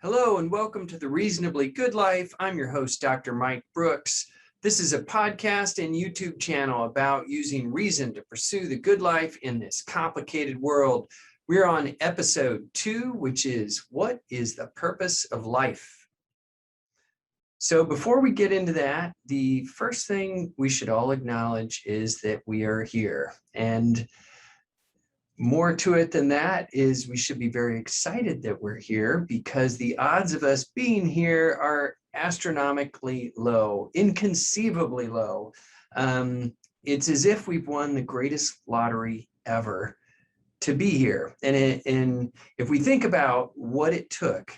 Hello and welcome to The Reasonably Good Life. I'm your host, Dr. Mike Brooks. This is a podcast and YouTube channel about using reason to pursue the good life in this complicated world. We're on episode 2, which is What is the Purpose of Life? So before we get into that, the first thing we should all acknowledge is that we are here. And more to it than that is we should be very excited that we're here because the odds of us being here are astronomically low, inconceivably low. It's as if we've won the greatest lottery ever to be here. And if we think about what it took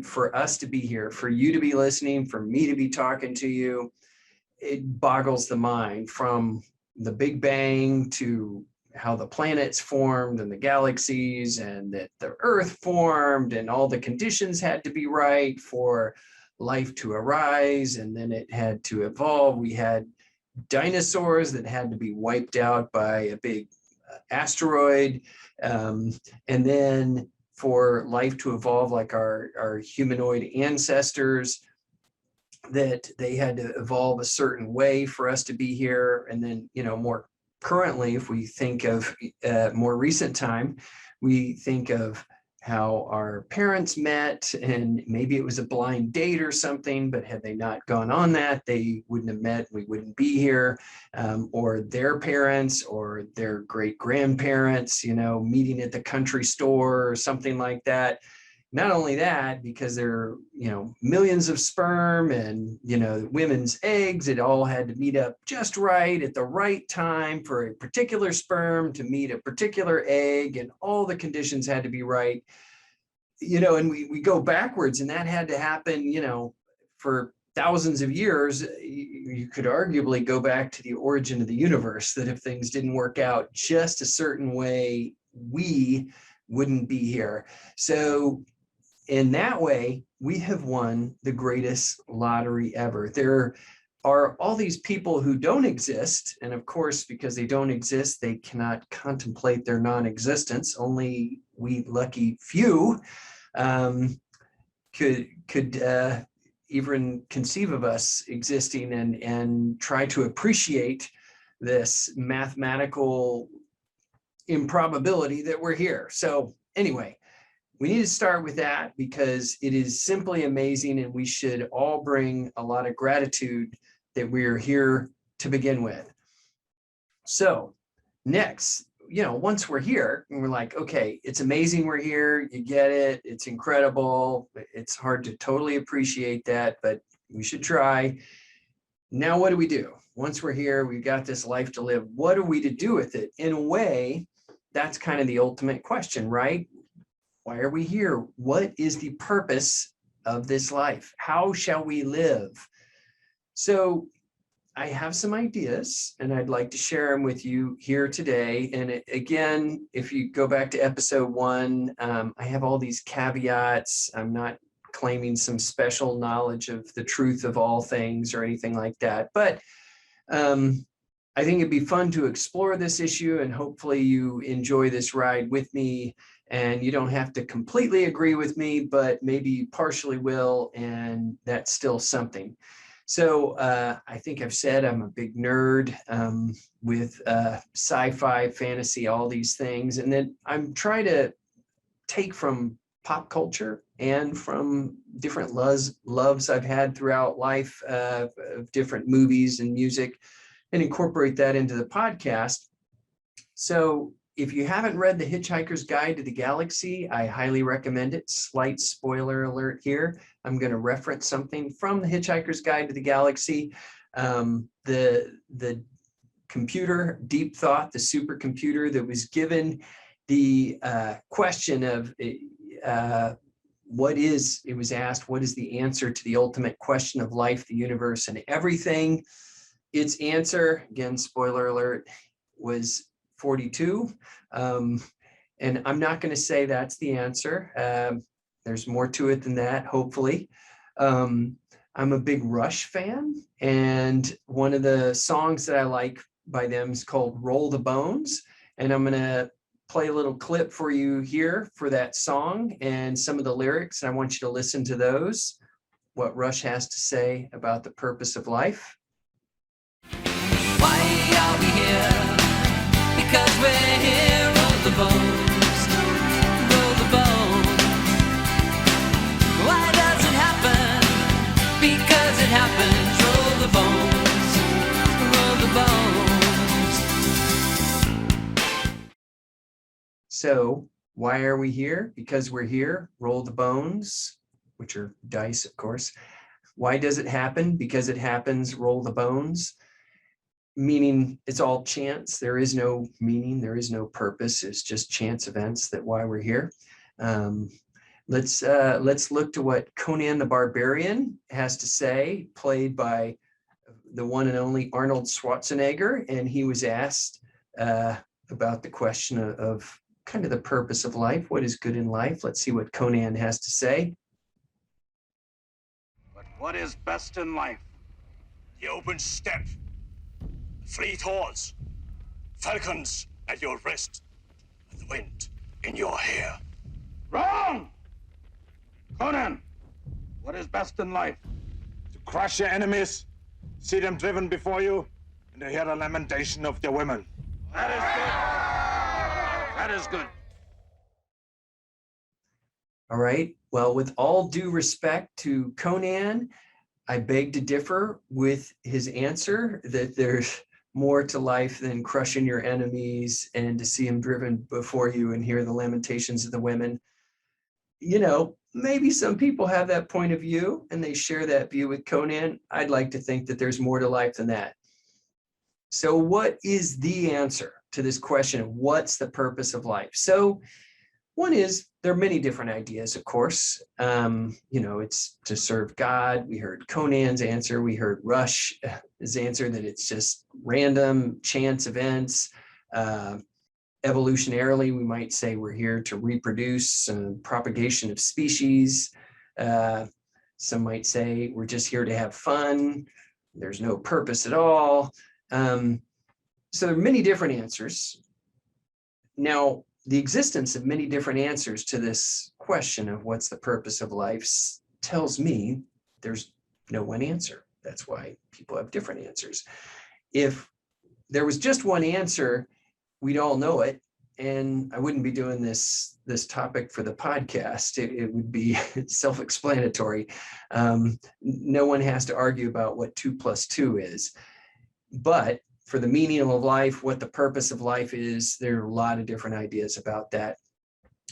for us to be here, for you to be listening, for me to be talking to you, it boggles the mind, from the Big Bang to how the planets formed and the galaxies, and that the Earth formed, and all the conditions had to be right for life to arise, and then it had to evolve. We had dinosaurs that had to be wiped out by a big asteroid, and then for life to evolve, like our humanoid ancestors, that they had to evolve a certain way for us to be here. And then, more currently, if we think of more recent time, we think of how our parents met, and maybe it was a blind date or something, but had they not gone on that, they wouldn't have met, we wouldn't be here, or their parents or their great grandparents, meeting at the country store or something like that. Not only that, because there are, millions of sperm and, women's eggs, it all had to meet up just right at the right time for a particular sperm to meet a particular egg, and all the conditions had to be right, and we go backwards, and that had to happen, for thousands of years. You could arguably go back to the origin of the universe, that if things didn't work out just a certain way, we wouldn't be here. So in that way, we have won the greatest lottery ever. There are all these people who don't exist. And of course, because they don't exist, they cannot contemplate their non-existence. Only we lucky few could even conceive of us existing and try to appreciate this mathematical improbability that we're here. So anyway, we need to start with that because it is simply amazing, and we should all bring a lot of gratitude that we are here to begin with. So next, once we're here and we're like, okay, it's amazing we're here, you get it, it's incredible, it's hard to totally appreciate that, but we should try. Now, what do we do? Once we're here, we've got this life to live. What are we to do with it? In a way, that's kind of the ultimate question, right? Why are we here? What is the purpose of this life? How shall we live? So I have some ideas, and I'd like to share them with you here today. And again, if you go back to episode 1, I have all these caveats. I'm not claiming some special knowledge of the truth of all things or anything like that. But I think it'd be fun to explore this issue, and hopefully you enjoy this ride with me. And you don't have to completely agree with me, but maybe you partially will, and that's still something. So I think I've said I'm a big nerd with sci-fi, fantasy, all these things. And then I'm trying to take from pop culture and from different loves I've had throughout life of different movies and music, and incorporate that into the podcast. So if you haven't read The Hitchhiker's Guide to the Galaxy, I highly recommend it. Slight spoiler alert here. I'm going to reference something from The Hitchhiker's Guide to the Galaxy. The computer, Deep Thought, the supercomputer that was given the question of it was asked, what is the answer to the ultimate question of life, the universe, and everything? Its answer, again, spoiler alert, was 42. And I'm not going to say that's the answer. There's more to it than that, hopefully. I'm a big Rush fan, and one of the songs that I like by them is called Roll the Bones. And I'm going to play a little clip for you here for that song and some of the lyrics. I want you to listen to those, what Rush has to say about the purpose of life. Why are we here? Because we're here, roll the bones, roll the bones. Why does it happen? Because it happens, roll the bones, roll the bones. So why are we here? Because we're here, roll the bones, which are dice, of course. Why does it happen? Because it happens, roll the bones. Meaning it's all chance. There is no meaning. There is no purpose. It's just chance events that why we're here. Let's look to what Conan the Barbarian has to say, played by the one and only Arnold Schwarzenegger. And he was asked about the question of kind of the purpose of life. What is good in life? Let's see what Conan has to say. But what is best in life? The open steppe. Fleet horse, falcons at your wrist, and the wind in your hair. Wrong! Conan, what is best in life? To crush your enemies, see them driven before you, and to hear the lamentation of their women. That is good. That is good. All right. Well, with all due respect to Conan, I beg to differ with his answer that there's more to life than crushing your enemies and to see them driven before you and hear the lamentations of the women. You know, maybe some people have that point of view and they share that view with Conan. I'd like to think that there's more to life than that. So what is the answer to this question of what's the purpose of life? So one is there are many different ideas, of course. It's to serve God. We heard Conan's answer. We heard Rush's answer that it's just random chance events. Evolutionarily, we might say we're here to reproduce, propagation of species. Some might say we're just here to have fun. There's no purpose at all. So there are many different answers. Now, the existence of many different answers to this question of what's the purpose of life tells me there's no one answer. That's why people have different answers. If there was just one answer, we'd all know it, and I wouldn't be doing this topic for the podcast. It would be self-explanatory. No one has to argue about what 2 + 2 is. But for the meaning of life, what the purpose of life is, there are a lot of different ideas about that.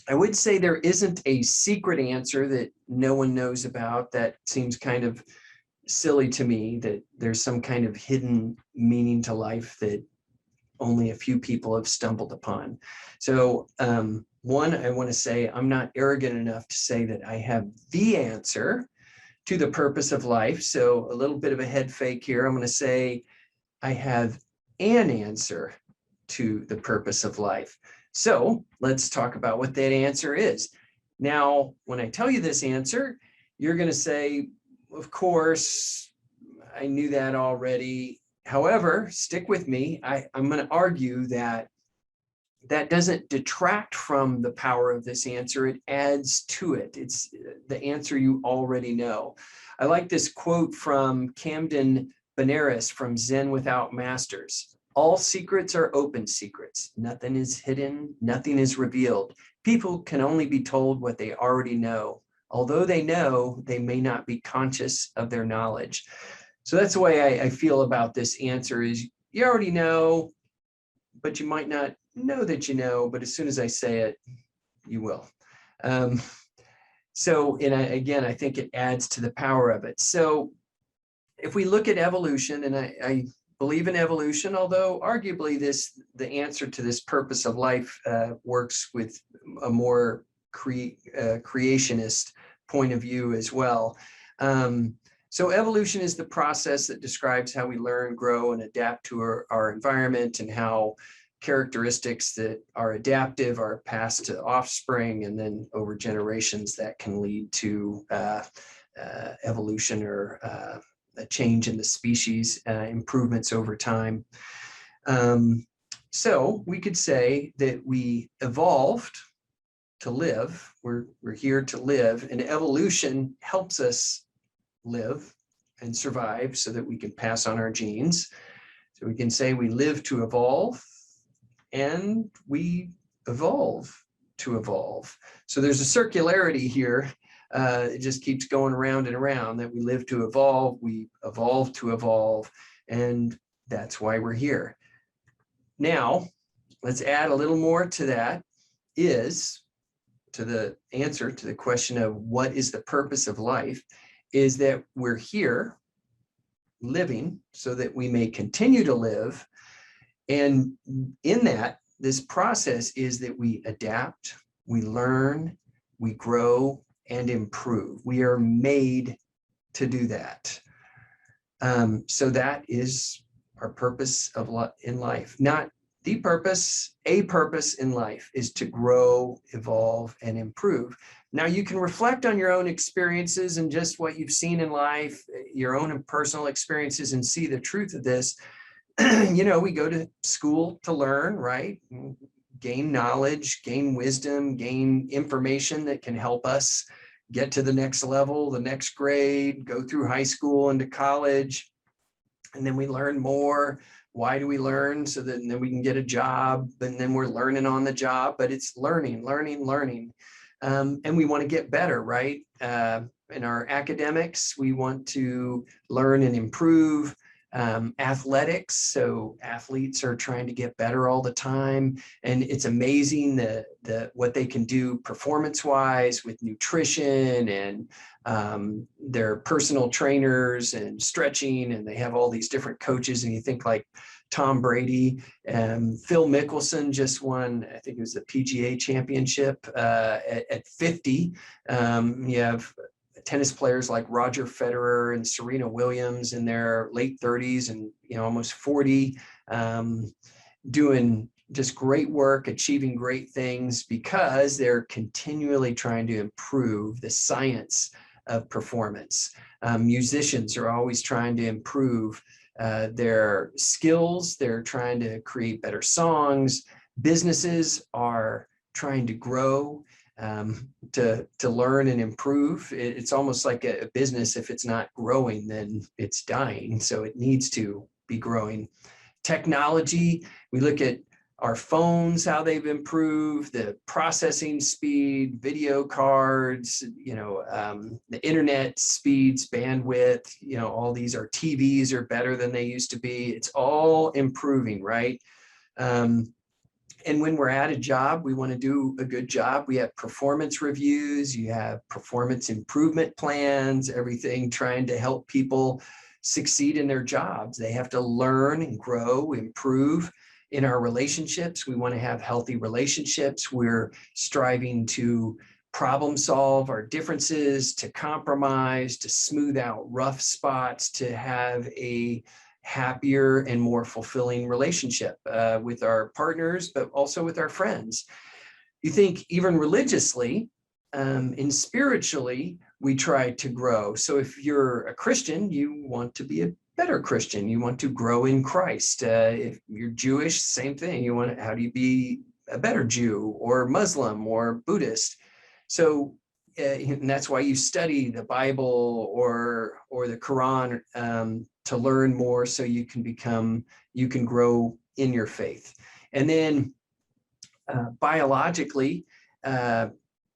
I would say there isn't a secret answer that no one knows about. That seems kind of silly to me, that there's some kind of hidden meaning to life that only a few people have stumbled upon. So one, I want to say I'm not arrogant enough to say that I have the answer to the purpose of life. So a little bit of a head fake here. I'm going to say I have an answer to the purpose of life. So let's talk about what that answer is. Now, when I tell you this answer, you're going to say, of course, I knew that already. However, stick with me. I'm going to argue that that doesn't detract from the power of this answer. It adds to it. It's the answer you already know. I like this quote from Camden Benares from Zen Without Masters. All secrets are open secrets. Nothing is hidden. Nothing is revealed. People can only be told what they already know. Although they know, they may not be conscious of their knowledge. So that's the way I feel about this answer is you already know, but you might not know that you know, but as soon as I say it, you will. Again, I think it adds to the power of it. So if we look at evolution, and I believe in evolution, although arguably the answer to this purpose of life works with a more creationist point of view as well. So evolution is the process that describes how we learn, grow, and adapt to our environment, and how characteristics that are adaptive are passed to offspring, and then over generations that can lead to evolution or a change in the species, improvements over time. So we could say that we evolved to live. We're here to live, and evolution helps us live and survive so that we can pass on our genes. So we can say we live to evolve, and we evolve to evolve. So there's a circularity here. It just keeps going around and around, that we live to evolve, we evolve to evolve, and that's why we're here. Now, let's add a little more to that, is to the answer to the question of what is the purpose of life, is that we're here living so that we may continue to live. And in that, this process is that we adapt, we learn, we grow, and improve. We are made to do that. So that is our purpose in life. Not the purpose, a purpose in life is to grow, evolve, and improve. Now you can reflect on your own experiences and just what you've seen in life, your own personal experiences, and see the truth of this. We go to school to learn, right? Gain knowledge, gain wisdom, gain information that can help us get to the next level, the next grade, go through high school into college. And then we learn more. Why do we learn? So that then we can get a job, and then we're learning on the job, but it's learning. And we want to get better, right? In our academics, we want to learn and improve. Athletics, so athletes are trying to get better all the time, and it's amazing what they can do performance-wise with nutrition and their personal trainers and stretching, and they have all these different coaches. And you think like Tom Brady and Phil Mickelson just won, I think it was the PGA championship at 50. You have tennis players like Roger Federer and Serena Williams in their late 30s and almost 40, doing just great work, achieving great things because they're continually trying to improve the science of performance. Musicians are always trying to improve their skills. They're trying to create better songs. Businesses are trying to grow, to learn and improve. It's almost like a business. If it's not growing, then it's dying. So it needs to be growing. Technology, we look at our phones, how they've improved, the processing speed, video cards, the internet speeds, bandwidth, all these, our TVs are better than they used to be. It's all improving, right? And when we're at a job, we want to do a good job. We have performance reviews, you have performance improvement plans, everything trying to help people succeed in their jobs. They have to learn and grow, improve. In our relationships, we want to have healthy relationships. We're striving to problem solve our differences, to compromise, to smooth out rough spots, to have a happier and more fulfilling relationship with our partners, but also with our friends. You think even religiously and spiritually, we try to grow. So if you're a Christian, you want to be a better Christian. You want to grow in Christ. If you're Jewish, same thing. How do you be a better Jew or Muslim or Buddhist? So and that's why you study the Bible or the Quran, to learn more, so you can grow in your faith. And then biologically,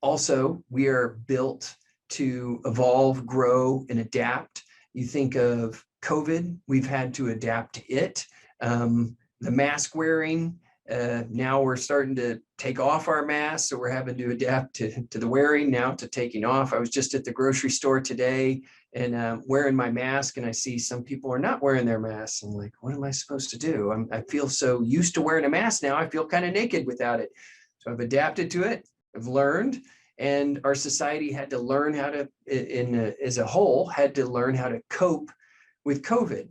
also, we are built to evolve, grow, and adapt. You think of COVID, we've had to adapt to it. The mask wearing, now we're starting to take off our masks, so we're having to adapt to the wearing, now to taking off. I was just at the grocery store today and wearing my mask, and I see some people are not wearing their masks. I'm like, what am I supposed to do? I feel so used to wearing a mask now, I feel kind of naked without it. So I've adapted to it, I've learned, and our society had to learn how to, as a whole, had to learn how to cope with COVID.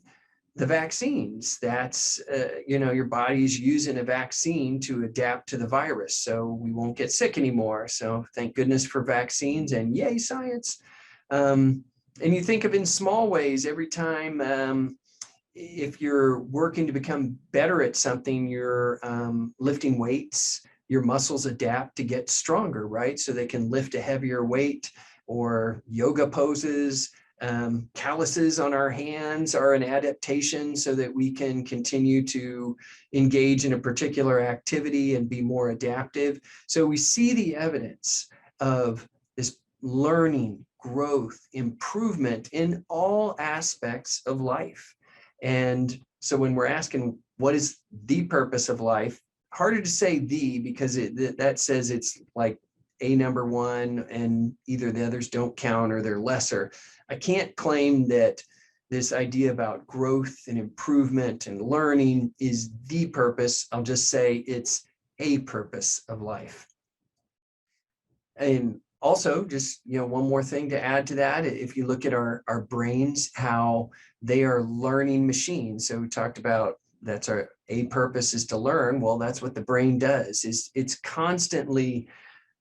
The vaccines, that's, your body's using a vaccine to adapt to the virus, so we won't get sick anymore. So thank goodness for vaccines, and yay, science. And you think of in small ways, every time if you're working to become better at something, you're lifting weights, your muscles adapt to get stronger, right? So they can lift a heavier weight, or yoga poses. Calluses on our hands are an adaptation so that we can continue to engage in a particular activity and be more adaptive. So we see the evidence of this learning, growth, improvement in all aspects of life. And so when we're asking what is the purpose of life, harder to say because that says it's like a number one and either the others don't count or they're lesser. I can't claim that this idea about growth and improvement and learning is the purpose. I'll just say it's a purpose of life. And also, just one more thing to add to that, if you look at our brains, how they are learning machines. So we talked about that's a purpose is to learn. Well, that's what the brain does, is it's constantly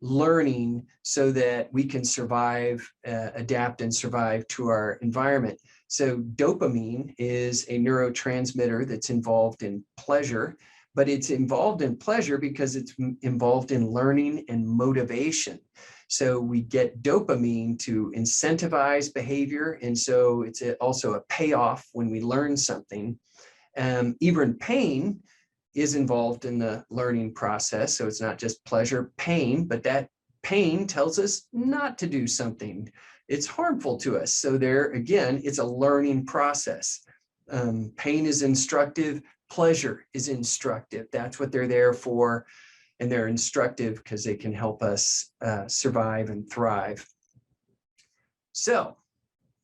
learning so that we can survive, adapt and survive to our environment. So dopamine is a neurotransmitter that's involved in pleasure, but it's involved in pleasure because it's involved in learning and motivation. So we get dopamine to incentivize behavior. And so it's also a payoff when we learn something. Even pain is involved in the learning process. So it's not just pleasure, pain, but that pain tells us not to do something. It's harmful to us. So there, again, it's a learning process. Pain is instructive. Pleasure is instructive. That's what they're there for. And they're instructive because they can help us survive and thrive. So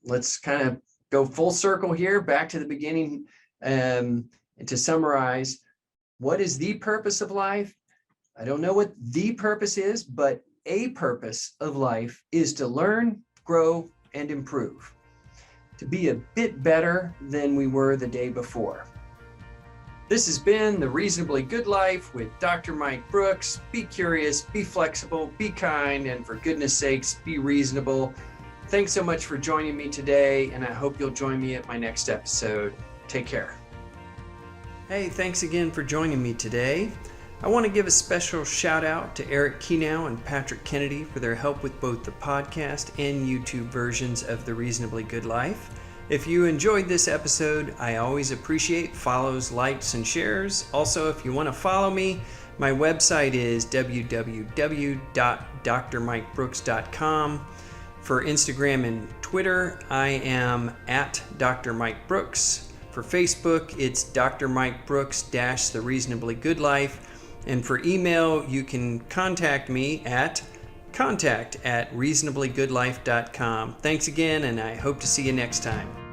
let's kind of go full circle here, back to the beginning. And to summarize, what is the purpose of life? I don't know what the purpose is, but a purpose of life is to learn, grow, and improve, to be a bit better than we were the day before. This has been The Reasonably Good Life with Dr. Mike Brooks. Be curious, be flexible, be kind, and for goodness sakes, be reasonable. Thanks so much for joining me today, and I hope you'll join me at my next episode. Take care. Hey, thanks again for joining me today. I want to give a special shout out to Eric Kenow and Patrick Kennedy for their help with both the podcast and YouTube versions of The Reasonably Good Life. If you enjoyed this episode, I always appreciate follows, likes, and shares. Also, if you want to follow me, my website is www.drmikebrooks.com. For Instagram and Twitter, I am at Dr. Mike Brooks. For Facebook, it's Dr. Mike Brooks - The Reasonably Good Life. And for email, you can contact me at contact@reasonablygoodlife.com. Thanks again, and I hope to see you next time.